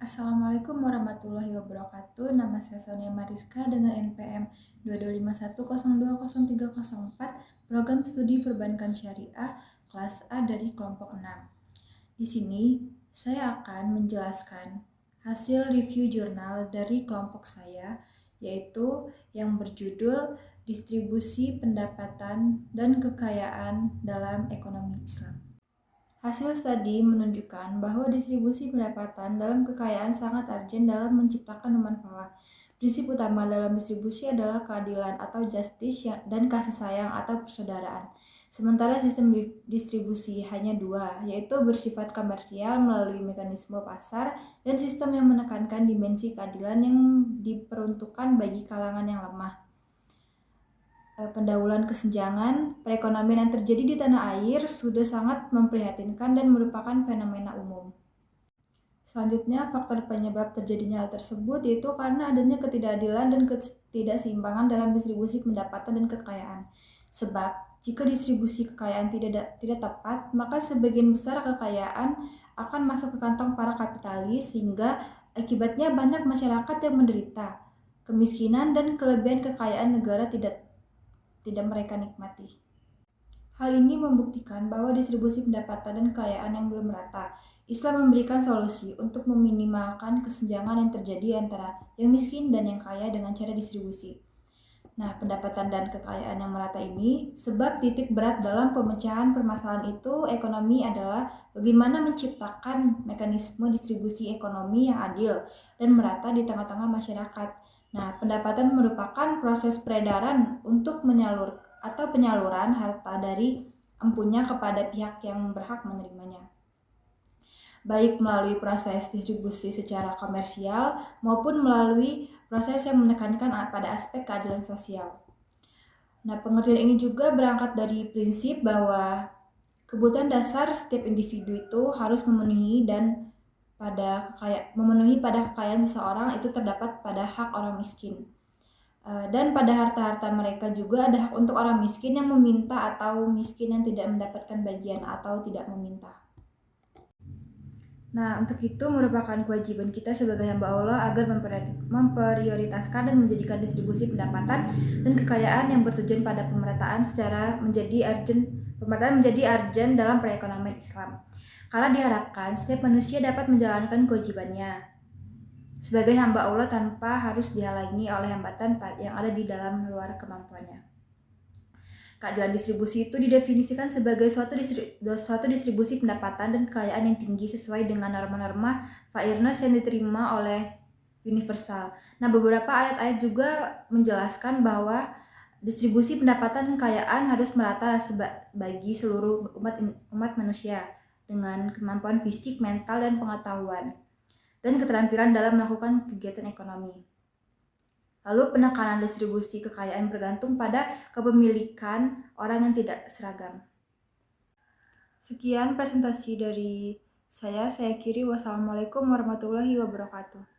Assalamualaikum warahmatullahi wabarakatuh. Nama saya Sonia Mariska dengan NPM 2251020304, Program Studi Perbankan Syariah kelas A dari kelompok 6. Di sini saya akan menjelaskan hasil review jurnal dari kelompok saya, yaitu yang berjudul Distribusi Pendapatan dan Kekayaan dalam Ekonomi Islam. Hasil studi menunjukkan bahwa distribusi pendapatan dalam kekayaan sangat urgent dalam menciptakan manfaat. Prinsip utama dalam distribusi adalah keadilan atau justice dan kasih sayang atau persaudaraan. Sementara sistem distribusi hanya dua, yaitu bersifat komersial melalui mekanisme pasar dan sistem yang menekankan dimensi keadilan yang diperuntukkan bagi kalangan yang lemah. Pendahuluan kesenjangan perekonomian yang terjadi di tanah air sudah sangat memprihatinkan dan merupakan fenomena umum. Selanjutnya, faktor penyebab terjadinya hal tersebut yaitu karena adanya ketidakadilan dan ketidakseimbangan dalam distribusi pendapatan dan kekayaan. Sebab, jika distribusi kekayaan tidak tepat, maka sebagian besar kekayaan akan masuk ke kantong para kapitalis sehingga akibatnya banyak masyarakat yang menderita. Kemiskinan dan kelebihan kekayaan negara tidak mereka nikmati. Hal ini membuktikan bahwa distribusi pendapatan dan kekayaan yang belum merata. Islam memberikan solusi untuk meminimalkan kesenjangan yang terjadi antara yang miskin dan yang kaya dengan cara distribusi. Nah, pendapatan dan kekayaan yang merata ini sebab titik berat dalam pemecahan permasalahan itu ekonomi adalah bagaimana menciptakan mekanisme distribusi ekonomi yang adil dan merata di tengah-tengah masyarakat. Nah, pendapatan merupakan proses peredaran untuk penyaluran harta dari empunya kepada pihak yang berhak menerimanya, baik melalui proses distribusi secara komersial maupun melalui proses yang menekankan pada aspek keadilan sosial. Nah, pengertian ini juga berangkat dari prinsip bahwa kebutuhan dasar setiap individu itu harus memenuhi pada kekayaan seseorang itu terdapat pada hak orang miskin. Dan pada harta-harta mereka juga ada hak untuk orang miskin yang meminta atau miskin yang tidak mendapatkan bagian atau tidak meminta. Nah, untuk itu merupakan kewajiban kita sebagai hamba Allah agar memprioritaskan dan menjadikan distribusi pendapatan dan kekayaan yang bertujuan pada pemerataan menjadi urgent dalam perekonomian Islam. Karena diharapkan setiap manusia dapat menjalankan kewajibannya sebagai hamba Allah tanpa harus dihalangi oleh hambatan yang ada di dalam luar kemampuannya. Keadilan distribusi itu didefinisikan sebagai suatu distribusi pendapatan dan kekayaan yang tinggi sesuai dengan norma-norma fairness yang diterima oleh universal. Nah, beberapa ayat-ayat juga menjelaskan bahwa distribusi pendapatan dan kekayaan harus merata bagi seluruh umat manusia dengan kemampuan fisik, mental, dan pengetahuan, dan keterampilan dalam melakukan kegiatan ekonomi. Lalu penekanan distribusi kekayaan bergantung pada kepemilikan orang yang tidak seragam. Sekian presentasi dari saya akhiri. Wassalamualaikum warahmatullahi wabarakatuh.